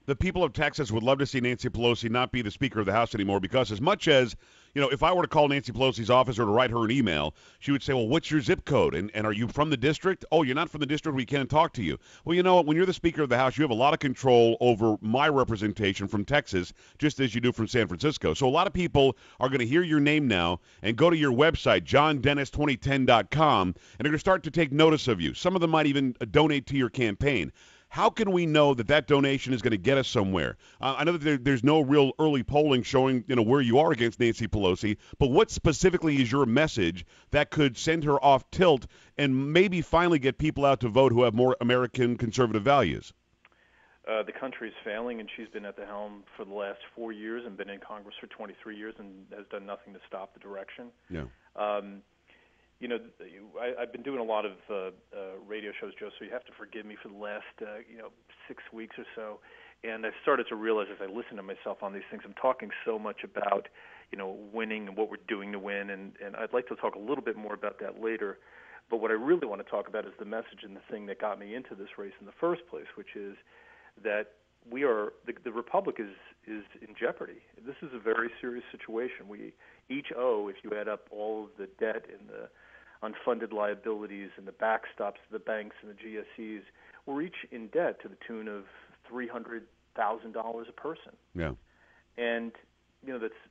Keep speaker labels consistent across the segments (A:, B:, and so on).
A: The people of Texas would love to see Nancy Pelosi not be the Speaker of the House anymore because as much as, if I were to call Nancy Pelosi's office or to write her an email, she would say, well, what's your zip code? And are you from the district? Oh, you're not from the district. We can't talk to you. Well, you know what? When you're the Speaker of the House, you have a lot of control over my representation from Texas, just as you do from San Francisco. So a lot of people are going to hear your name now and go to your website, johndennis2010.com, and they're going to start to take notice of you. Some of them might even donate to your campaign. How can we know that that donation is going to get us somewhere? I know that there's no real early polling showing where you are against Nancy Pelosi, but what specifically is your message that could send her off tilt and maybe finally get people out to vote who have more American conservative values?
B: The country is failing, and she's been at the helm for the last 4 years and been in Congress for 23 years and has done nothing to stop the direction.
A: Yeah.
B: I've been doing a lot of radio shows, Joe, so you have to forgive me for the last 6 weeks or so. And I've started to realize as I listen to myself on these things, I'm talking so much about, winning and what we're doing to win, and I'd like to talk a little bit more about that later. But what I really want to talk about is the message and the thing that got me into this race in the first place, which is that the Republic is in jeopardy. This is a very serious situation. We each owe, if you add up all of the debt and the unfunded liabilities and the backstops to the banks and the GSEs, we're each in debt to the tune of $300,000 a person.
A: Yeah.
B: And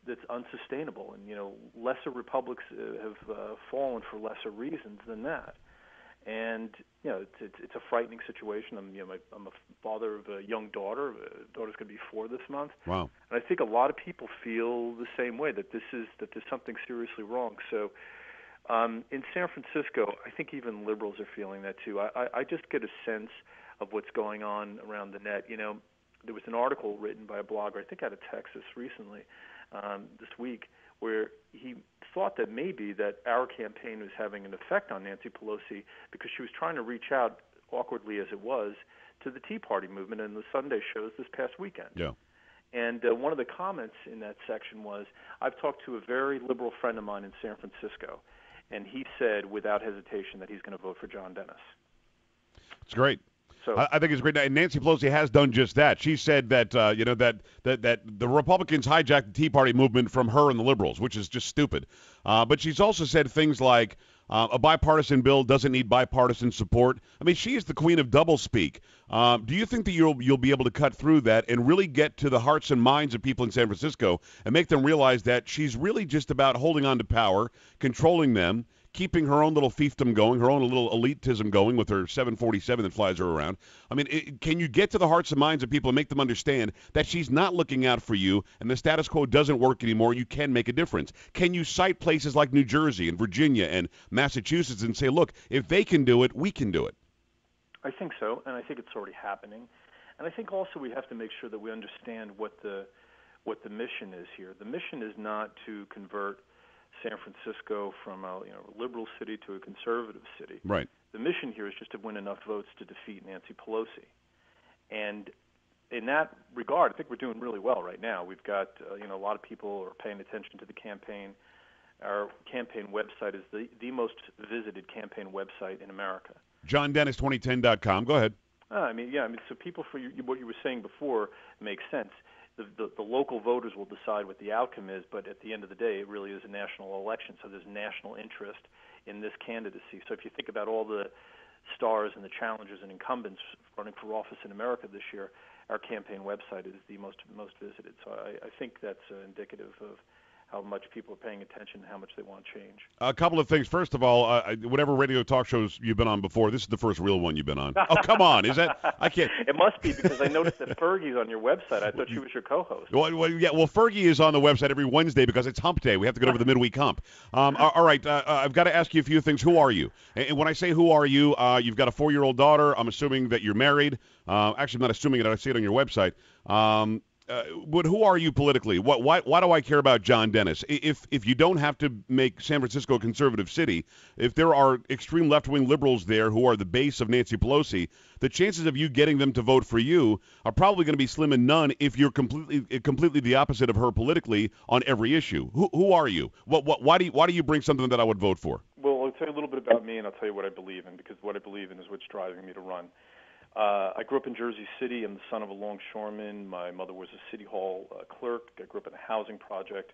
B: that's unsustainable. And lesser republics have fallen for lesser reasons than that. And it's a frightening situation. I'm a father of a young daughter. Daughter's going to be 4 this month.
A: Wow.
B: And I think a lot of people feel the same way, that there's something seriously wrong. So in San Francisco, I think even liberals are feeling that too. I just get a sense of what's going on around the net. There was an article written by a blogger, I think out of Texas recently, this week, where he thought that maybe that our campaign was having an effect on Nancy Pelosi because she was trying to reach out, awkwardly as it was, to the Tea Party movement and the Sunday shows this past weekend.
A: Yeah.
B: And one of the comments in that section was, I've talked to a very liberal friend of mine in San Francisco, and he said without hesitation that he's going to vote for John Dennis.
A: It's great.
B: So
A: I think it's great. And Nancy Pelosi has done just that. She said that that the Republicans hijacked the Tea Party movement from her and the liberals, which is just stupid. But she's also said things like a bipartisan bill doesn't need bipartisan support. I mean, she is the queen of doublespeak. Do you think that you'll be able to cut through that and really get to the hearts and minds of people in San Francisco and make them realize that she's really just about holding on to power, controlling them, keeping her own little fiefdom going, her own little elitism going with her 747 that flies her around? I mean, can you get to the hearts and minds of people and make them understand that she's not looking out for you and the status quo doesn't work anymore? You can make a difference. Can you cite places like New Jersey and Virginia and Massachusetts and say, look, if they can do it, we can do it?
B: I think so, and I think it's already happening. And I think also we have to make sure that we understand what the mission is here. The mission is not to convert San Francisco from a liberal city to a conservative city.
A: Right.
B: The mission here is just to win enough votes to defeat Nancy Pelosi. And in that regard, I think we're doing really well right now. We've got a lot of people are paying attention to the campaign. Our campaign website is the most visited campaign website in America.
A: JohnDennis2010.com. Go ahead.
B: So people, for what you were saying before makes sense. The local voters will decide what the outcome is, but at the end of the day, it really is a national election, so there's national interest in this candidacy. So if you think about all the stars and the challengers and incumbents running for office in America this year, our campaign website is the most visited. So I think that's indicative of how much people are paying attention and how much they want change.
A: A couple of things. First of all, whatever radio talk shows you've been on before, this is the first real one you've been on. Oh, come on. Is that? I can't.
B: It must be, because I noticed that Fergie's on your website. I thought she was your co-host.
A: Well, Fergie is on the website every Wednesday because it's hump day. We have to get over the midweek hump. All right. I've got to ask you a few things. Who are you? And when I say who are you, you've got a 4-year-old daughter. I'm assuming that you're married. Actually, I'm not assuming it. I see it on your website. But who are you politically? Why do I care about John Dennis? If you don't have to make San Francisco a conservative city, if there are extreme left-wing liberals there who are the base of Nancy Pelosi, the chances of you getting them to vote for you are probably going to be slim and none if you're completely the opposite of her politically on every issue. Who are you? Why do you bring something that I would vote for?
B: Well, I'll tell you a little bit about me, and I'll tell you what I believe in, because what I believe in is what's driving me to run. I grew up in Jersey City. I'm the son of a longshoreman. My mother was a city hall clerk. I grew up in a housing project.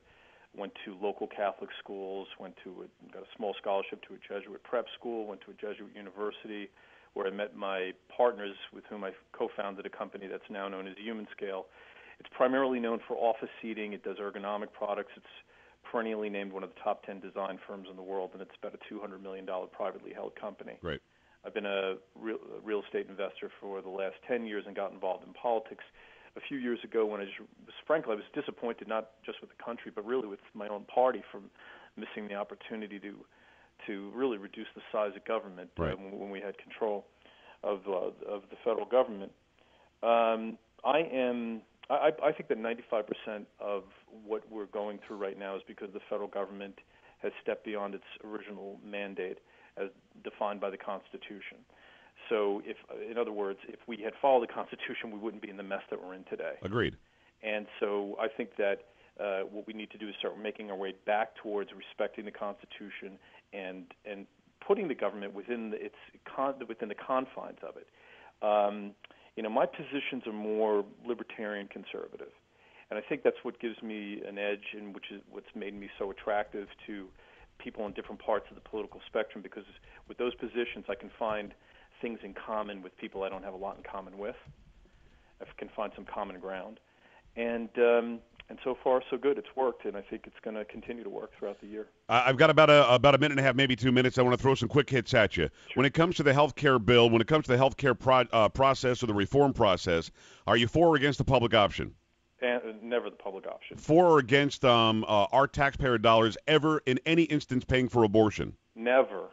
B: Went to local Catholic schools. Got a small scholarship to a Jesuit prep school. Went to a Jesuit university, where I met my partners, with whom I co-founded a company that's now known as Human Scale. It's primarily known for office seating. It does ergonomic products. It's perennially named one of the top 10 design firms in the world, and it's about a $200 million privately held company.
A: Great.
B: I've been a real estate investor for the last 10 years and got involved in politics a few years ago when I was disappointed, not just with the country, but really with my own party, for missing the opportunity to really reduce the size of government when we had control of the federal government. I think that 95% of what we're going through right now is because the federal government has stepped beyond its original mandate as defined by the Constitution. So, in other words, if we had followed the Constitution, we wouldn't be in the mess that we're in today.
A: Agreed.
B: And so I think that what we need to do is start making our way back towards respecting the Constitution and putting the government within the confines of it. My positions are more libertarian conservative, and I think that's what gives me an edge, and which is what's made me so attractive to people in different parts of the political spectrum, because with those positions I can find things in common with people I don't have a lot in common with. I can find some common ground, and so far so good. It's worked, and I think it's going to continue to work throughout the year.
A: I've got about a minute and a half, maybe 2 minutes. I want to throw some quick hits at you. Sure. When it comes to the health care bill, when it comes to the health care process or the reform process, are you for or against the public option?
B: And never the public option.
A: For or against our taxpayer dollars ever in any instance paying for abortion?
B: Never.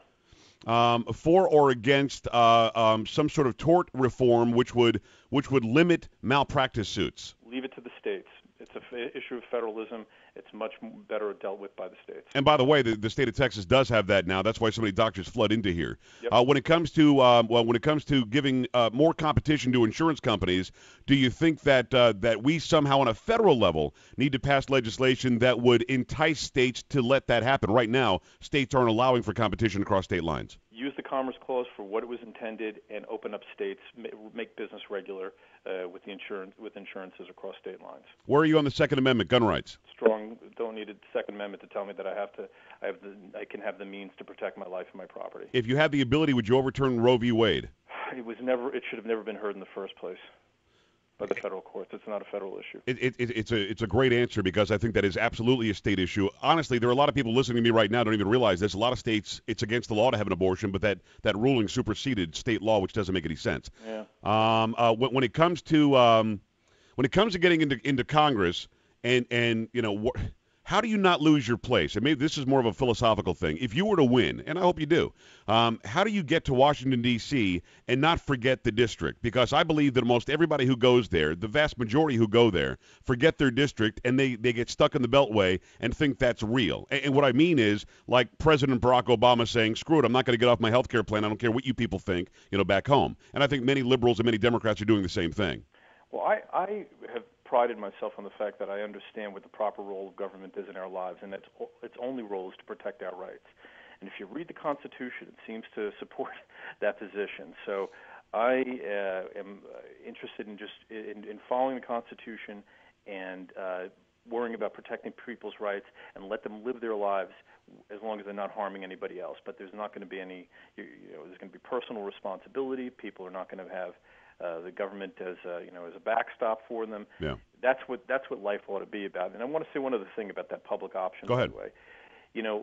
A: For or against some sort of tort reform which would limit malpractice suits?
B: Leave it to the states. It's an issue of federalism. It's much better dealt with by the states.
A: And by the way, the state of Texas does have that now. That's why so many doctors flood into here. Yep. When it comes to giving more competition to insurance companies, do you think that we somehow on a federal level need to pass legislation that would entice states to let that happen? Right now, states aren't allowing for competition across state lines.
B: Use the Commerce Clause for what it was intended, and open up states, make business regular with insurances across state lines.
A: Where are you on the Second Amendment, gun rights?
B: Strong. Don't need a Second Amendment to tell me that I can have the means to protect my life and my property.
A: If you had the ability, would you overturn Roe v. Wade?
B: It should have never been heard in the first place by the federal courts. It's not a federal issue.
A: It's a great answer, because I think that is absolutely a state issue. Honestly, there are a lot of people listening to me right now don't even realize this. A lot of states, it's against the law to have an abortion, but that ruling superseded state law, which doesn't make any sense.
B: Yeah.
A: When it comes to getting into Congress, and how do you not lose your place? And maybe this is more of a philosophical thing. If you were to win, and I hope you do, how do you get to Washington, D.C. and not forget the district? Because I believe that almost everybody who goes there, the vast majority who go there, forget their district, and they get stuck in the Beltway and think that's real. And what I mean is, like President Barack Obama saying, screw it, I'm not going to get off my health care plan. I don't care what you people think, back home. And I think many liberals and many Democrats are doing the same thing.
B: Well, I have prided myself on the fact that I understand what the proper role of government is in our lives, and its only role is to protect our rights. And if you read the Constitution, it seems to support that position. So I am interested in following the Constitution and worrying about protecting people's rights and let them live their lives as long as they're not harming anybody else. But there's not going to be there's going to be personal responsibility. People are not going to have the government as a backstop for them.
A: Yeah.
B: That's what life ought to be about. And I want to say one other thing about that public option.
A: Go ahead.
B: By the way.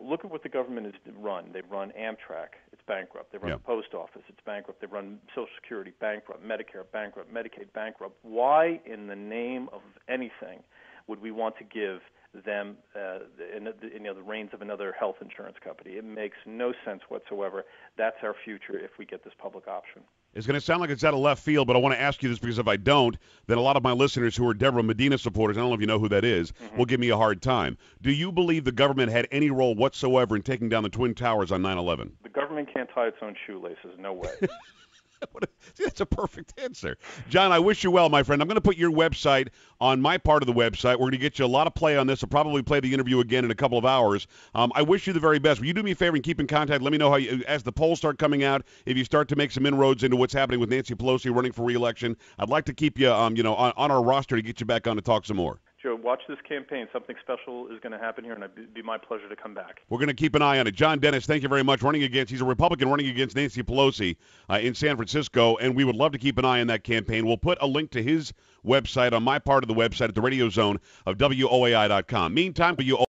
B: Look at what the government has run. They've run Amtrak, it's bankrupt. They run the post office, it's bankrupt. They run Social Security, bankrupt. Medicare, bankrupt. Medicaid, bankrupt. Why, in the name of anything, would we want to give them the reins of another health insurance company? It makes no sense whatsoever. That's our future if we get this public option.
A: It's going to sound like it's out of left field, but I want to ask you this, because if I don't, then a lot of my listeners who are Deborah Medina supporters, I don't know if you know who that is, will give me a hard time. Do you believe the government had any role whatsoever in taking down the Twin Towers on 9/11?
B: The government can't tie its own shoelaces. No way.
A: See, that's a perfect answer. John, I wish you well, my friend. I'm going to put your website on my part of the website. We're going to get you a lot of play on this. I'll probably play the interview again in a couple of hours. I wish you the very best. Will you do me a favor and keep in contact? Let me know how you, as the polls start coming out, if you start to make some inroads into what's happening with Nancy Pelosi running for re-election. I'd like to keep you, on our roster to get you back on to talk some more.
B: Joe, watch this campaign. Something special is going to happen here, and it'd be my pleasure to come back.
A: We're going to keep an eye on it. John Dennis, thank you very much. He's a Republican running against Nancy Pelosi in San Francisco, and we would love to keep an eye on that campaign. We'll put a link to his website on my part of the website at the radio zone of WOAI.com. Meantime,